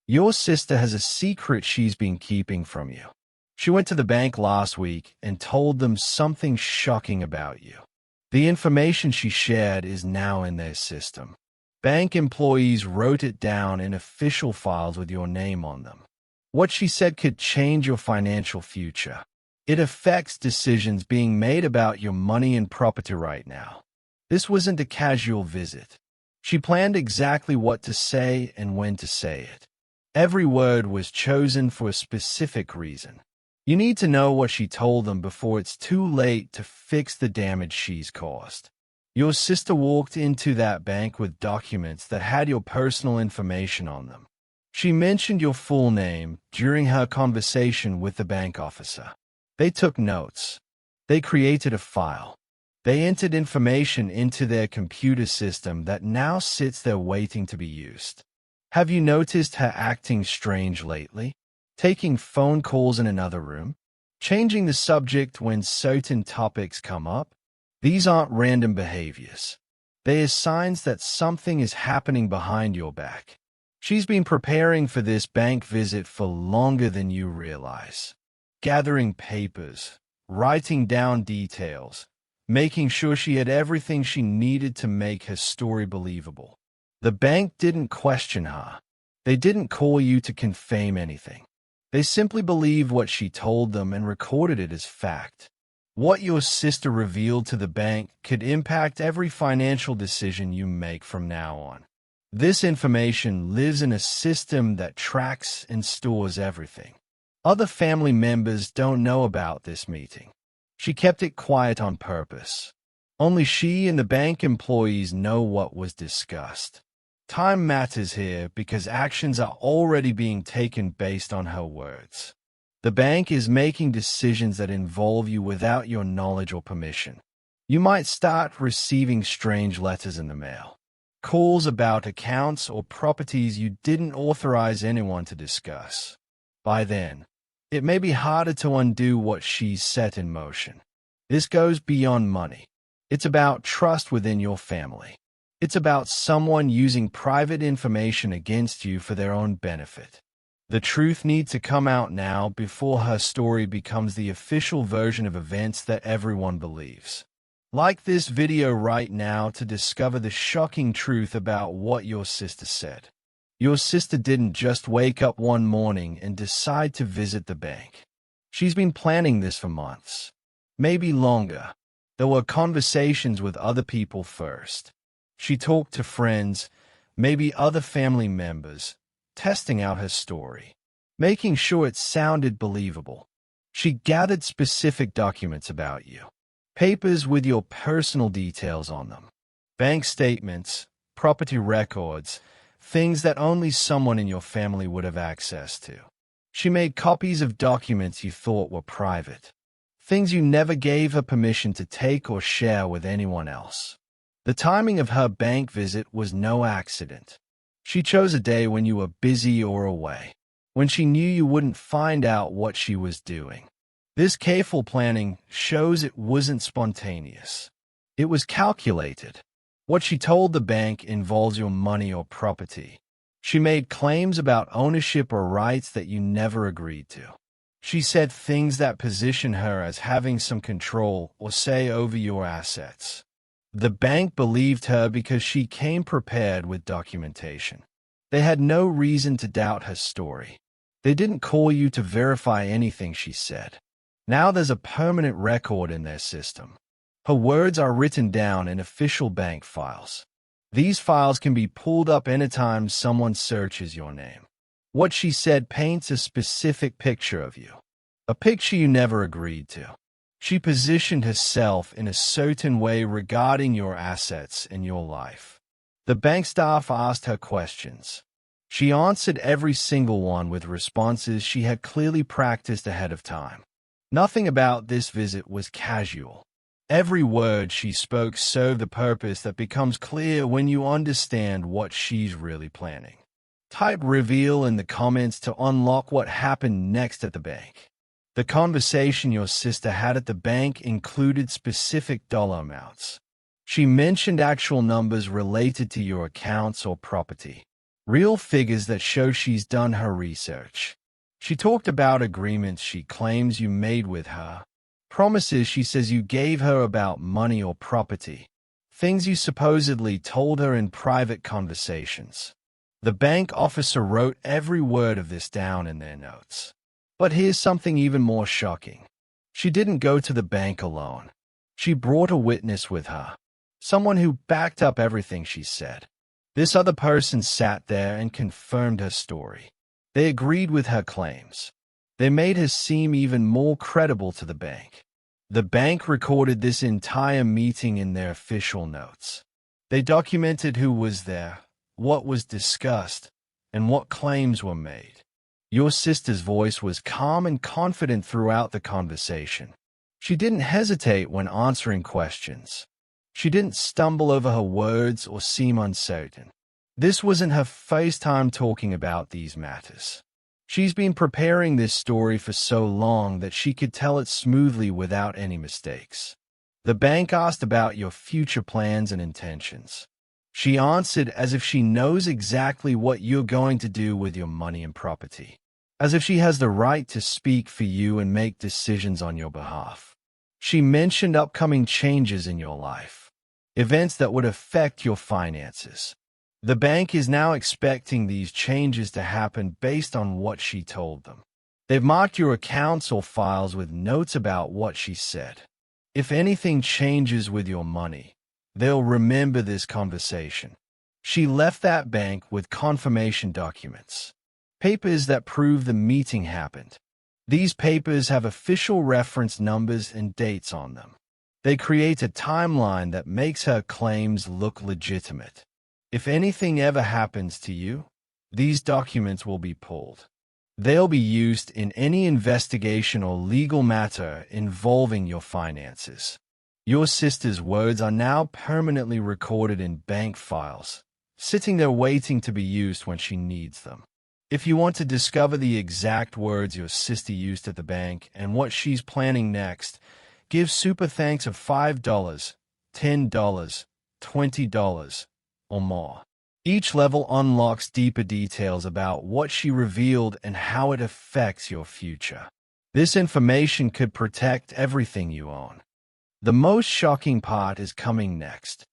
Your sister has a secret she's been keeping from you. She went to the bank last week and told them something shocking about you. The information she shared is now in their system. Bank employees wrote it down in official files with your name on them. What she said could change your financial future. It affects decisions being made about your money and property right now. This wasn't a casual visit. She planned exactly what to say and when to say it. Every word was chosen for a specific reason. You need to know what she told them before it's too late to fix the damage she's caused. Your sister walked into that bank with documents that had your personal information on them. She mentioned your full name during her conversation with the bank officer. They took notes. They created a file. They entered information into their computer system that now sits there waiting to be used. Have you noticed her acting strange lately? Taking phone calls in another room? Changing the subject when certain topics come up? These aren't random behaviors. They are signs that something is happening behind your back. She's been preparing for this bank visit for longer than you realize. Gathering papers, writing down details, making sure she had everything she needed to make her story believable. The bank didn't question her. They didn't call you to confirm anything. They simply believed what she told them and recorded it as fact. What your sister revealed to the bank could impact every financial decision you make from now on. This information lives in a system that tracks and stores everything. Other family members don't know about this meeting. She kept it quiet on purpose. Only she and the bank employees know what was discussed. Time matters here because actions are already being taken based on her words. The bank is making decisions that involve you without your knowledge or permission. You might start receiving strange letters in the mail, calls about accounts or properties you didn't authorize anyone to discuss. By then, it may be harder to undo what she's set in motion. This goes beyond money. It's about trust within your family. It's about someone using private information against you for their own benefit. The truth needs to come out now before her story becomes the official version of events that everyone believes. Like this video right now to discover the shocking truth about what your sister said. Your sister didn't just wake up one morning and decide to visit the bank. She's been planning this for months, maybe longer. There were conversations with other people first. She talked to friends, maybe other family members, testing out her story, making sure it sounded believable. She gathered specific documents about you, papers with your personal details on them, bank statements, property records, things that only someone in your family would have access to. She made copies of documents you thought were private, things you never gave her permission to take or share with anyone else. The timing of her bank visit was no accident. She chose a day when you were busy or away, when she knew you wouldn't find out what she was doing. This careful planning shows it wasn't spontaneous. It was calculated. What she told the bank involves your money or property. She made claims about ownership or rights that you never agreed to. She said things that position her as having some control or say over your assets. The bank believed her because she came prepared with documentation. They had no reason to doubt her story. They didn't call you to verify anything she said. Now there's a permanent record in their system. Her words are written down in official bank files. These files can be pulled up anytime someone searches your name. What she said paints a specific picture of you, a picture you never agreed to. She positioned herself in a certain way regarding your assets and your life. The bank staff asked her questions. She answered every single one with responses she had clearly practiced ahead of time. Nothing about this visit was casual. Every word she spoke served a purpose that becomes clear when you understand what she's really planning. Type reveal in the comments to unlock what happened next at the bank. The conversation your sister had at the bank included specific dollar amounts. She mentioned actual numbers related to your accounts or property. real figures that show she's done her research. She talked about agreements she claims you made with her, promises she says you gave her about money or property, things you supposedly told her in private conversations. The bank officer wrote every word of this down in their notes. But here's something even more shocking. She didn't go to the bank alone. She brought a witness with her, someone who backed up everything she said. This other person sat there and confirmed her story. They agreed with her claims. They made her seem even more credible to the bank. The bank recorded this entire meeting in their official notes. They documented who was there, what was discussed, and what claims were made. Your sister's voice was calm and confident throughout the conversation. She didn't hesitate when answering questions. She didn't stumble over her words or seem uncertain. This wasn't her first time talking about these matters. She's been preparing this story for so long that she could tell it smoothly without any mistakes. The bank asked about your future plans and intentions. She answered as if she knows exactly what you're going to do with your money and property, as if she has the right to speak for you and make decisions on your behalf. She mentioned upcoming changes in your life, events that would affect your finances. The bank is now expecting these changes to happen based on what she told them. They've marked your accounts or files with notes about what she said. If anything changes with your money, they'll remember this conversation. She left that bank with confirmation documents, papers that prove the meeting happened. These papers have official reference numbers and dates on them. They create a timeline that makes her claims look legitimate. If anything ever happens to you, these documents will be pulled. They'll be used in any investigation or legal matter involving your finances. Your sister's words are now permanently recorded in bank files, sitting there waiting to be used when she needs them. If you want to discover the exact words your sister used at the bank and what she's planning next, give super thanks of $5, $10, $20, or more. Each level unlocks deeper details about what she revealed and how it affects your future. This information could protect everything you own. The most shocking part is coming next.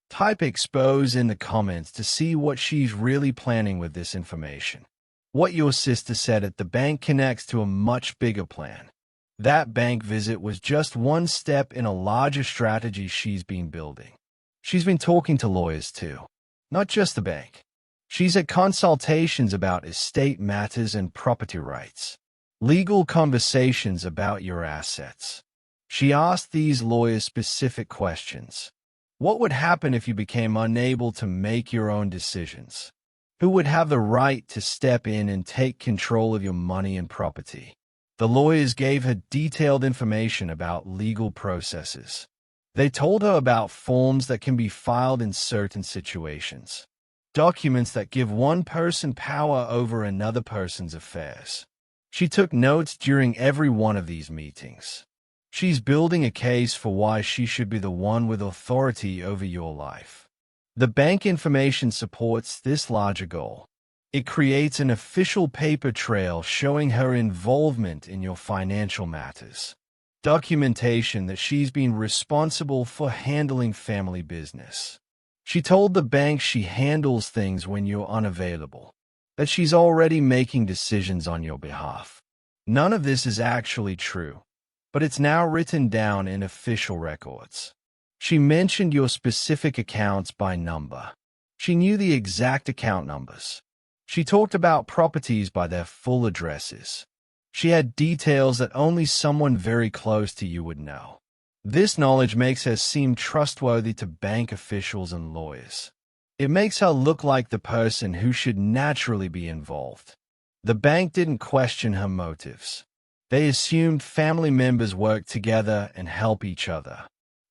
Type expose in the comments to see what she's really planning with this information. What your sister said at the bank connects to a much bigger plan. That bank visit was just one step in a larger strategy she's been building. She's been talking to lawyers too, not just the bank. She's at consultations about estate matters and property rights, legal conversations about your assets. She asked these lawyers specific questions. What would happen if you became unable to make your own decisions? Who would have the right to step in and take control of your money and property? The lawyers gave her detailed information about legal processes. They told her about forms that can be filed in certain situations, documents that give one person power over another person's affairs. She took notes during every one of these meetings. She's building a case for why she should be the one with authority over your life. The bank information supports this larger goal. It creates an official paper trail showing her involvement in your financial matters. Documentation that she's been responsible for handling family business. She told the bank she handles things when you're unavailable, that she's already making decisions on your behalf. None of this is actually true, but it's now written down in official records. She mentioned your specific accounts by number. She knew the exact account numbers. She talked about properties by their full addresses. She had details that only someone very close to you would know. This knowledge makes her seem trustworthy to bank officials and lawyers. It makes her look like the person who should naturally be involved. The bank didn't question her motives. They assumed family members work together and help each other.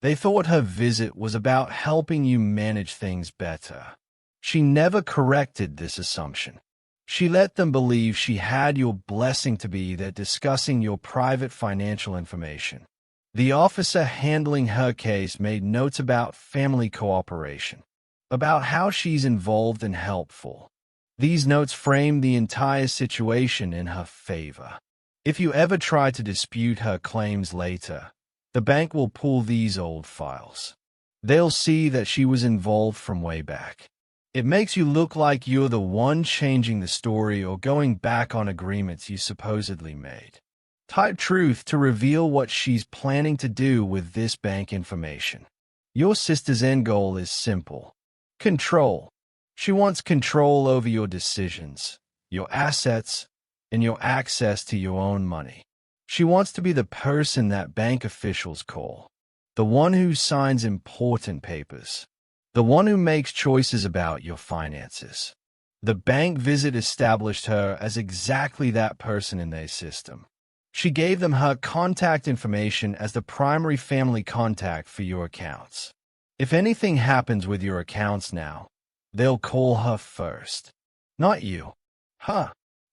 They thought her visit was about helping you manage things better. She never corrected this assumption. She let them believe she had your blessing to be there discussing your private financial information. The officer handling her case made notes about family cooperation, about how she's involved and helpful. These notes frame the entire situation in her favor. If you ever try to dispute her claims later, the bank will pull these old files. They'll see that she was involved from way back. It makes you look like you're the one changing the story or going back on agreements you supposedly made. Type truth to reveal what she's planning to do with this bank information. Your sister's end goal is simple: control. She wants control over your decisions, your assets, and your access to your own money. She wants to be the person that bank officials call, the one who signs important papers, the one who makes choices about your finances. The bank visit established her as exactly that person in their system. She gave them her contact information as the primary family contact for your accounts. If anything happens with your accounts now, they'll call her first, not you.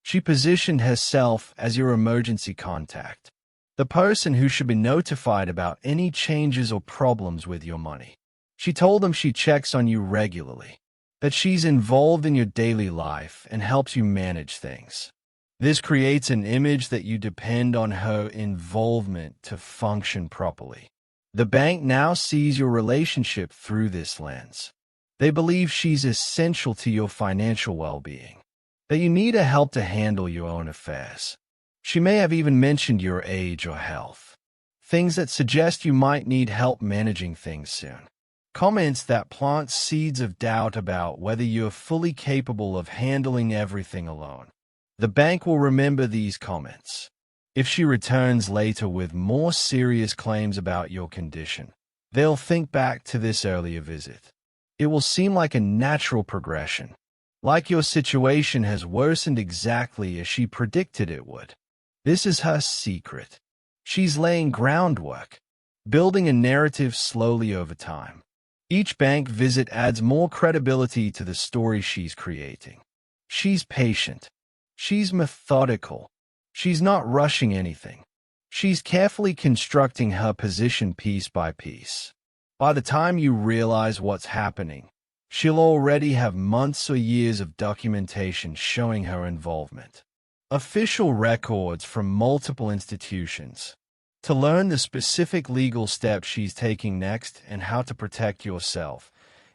She positioned herself as your emergency contact, the person who should be notified about any changes or problems with your money. She told them she checks on you regularly, that she's involved in your daily life and helps you manage things. This creates an image that you depend on her involvement to function properly. The bank now sees your relationship through this lens. They believe she's essential to your financial well-being, that you need her help to handle your own affairs. She may have even mentioned your age or health, things that suggest you might need help managing things soon. Comments that plant seeds of doubt about whether you're fully capable of handling everything alone. The bank will remember these comments. If she returns later with more serious claims about your condition, they'll think back to this earlier visit. It will seem like a natural progression, like your situation has worsened exactly as she predicted it would. This is her secret. She's laying groundwork, building a narrative slowly over time. Each bank visit adds more credibility to the story she's creating. She's patient. She's methodical. She's not rushing anything. She's carefully constructing her position piece by piece. By the time you realize what's happening, she'll already have months or years of documentation showing her involvement. Official records from multiple institutions. To learn the specific legal steps she's taking next and how to protect yourself,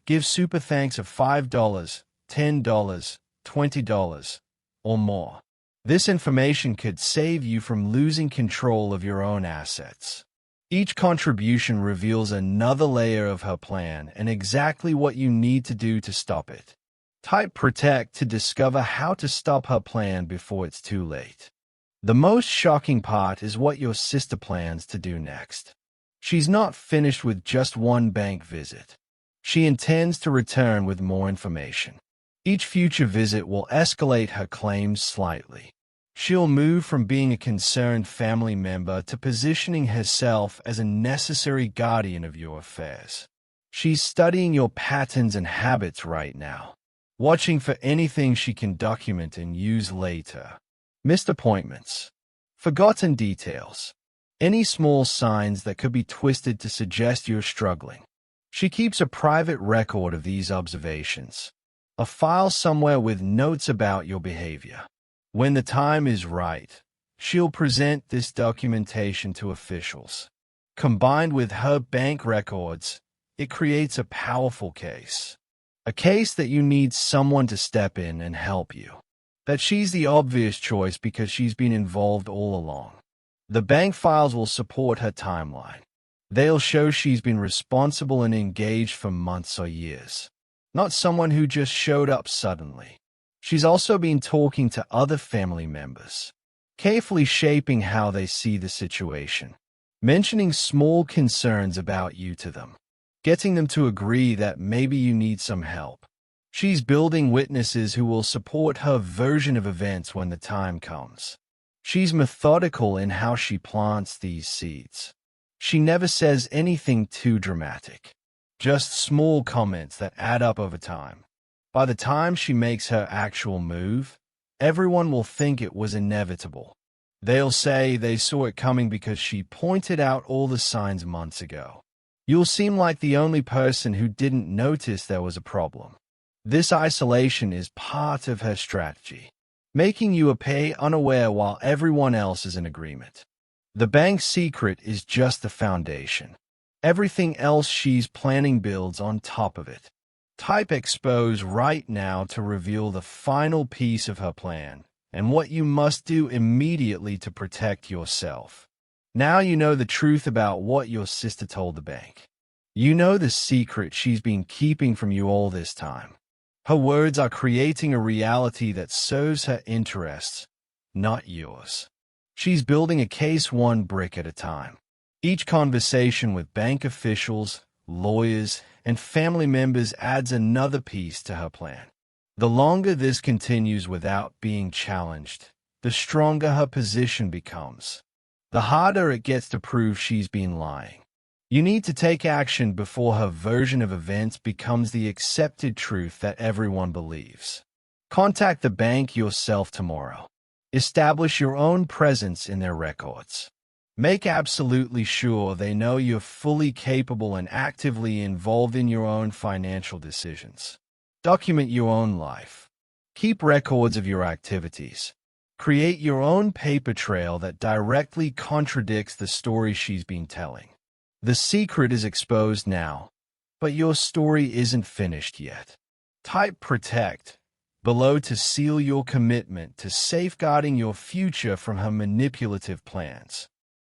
give super thanks of $5, $10, $20, or more. This information could save you from losing control of your own assets. Each contribution reveals another layer of her plan and exactly what you need to do to stop it. Type protect to discover how to stop her plan before it's too late. The most shocking part is what your sister plans to do next. She's not finished with just one bank visit. She intends to return with more information. Each future visit will escalate her claims slightly. She'll move from being a concerned family member to positioning herself as a necessary guardian of your affairs. She's studying your patterns and habits right now, watching for anything she can document and use later. Missed appointments, forgotten details, any small signs that could be twisted to suggest you're struggling. She keeps a private record of these observations, a file somewhere with notes about your behavior. When the time is right, she'll present this documentation to officials. Combined with her bank records, it creates a powerful case. A case that you need someone to step in and help you. That she's the obvious choice because she's been involved all along. The bank files will support her timeline. They'll show she's been responsible and engaged for months or years, not someone who just showed up suddenly. She's also been talking to other family members, carefully shaping how they see the situation, mentioning small concerns about you to them, getting them to agree that maybe you need some help. She's building witnesses who will support her version of events when the time comes. She's methodical in how she plants these seeds. She never says anything too dramatic, just small comments that add up over time. By the time she makes her actual move, everyone will think it was inevitable. They'll say they saw it coming because she pointed out all the signs months ago. You'll seem like the only person who didn't notice there was a problem. This isolation is part of her strategy, making you appear unaware while everyone else is in agreement. The bank's secret is just the foundation. Everything else she's planning builds on top of it. Type expose right now to reveal the final piece of her plan and what you must do immediately to protect yourself. Now you know the truth about what your sister told the bank. You know the secret she's been keeping from you all this time. Her words are creating a reality that serves her interests, not yours. She's building a case one brick at a time. Each conversation with bank officials, lawyers, and family members adds another piece to her plan. The longer this continues without being challenged, the stronger her position becomes. The harder it gets to prove she's been lying. You need to take action before her version of events becomes the accepted truth that everyone believes. Contact the bank yourself tomorrow. Establish your own presence in their records. Make absolutely sure they know you're fully capable and actively involved in your own financial decisions. Document your own life. Keep records of your activities. Create your own paper trail that directly contradicts the story she's been telling. The secret is exposed now, but your story isn't finished yet. Type protect below to seal your commitment to safeguarding your future from her manipulative plans.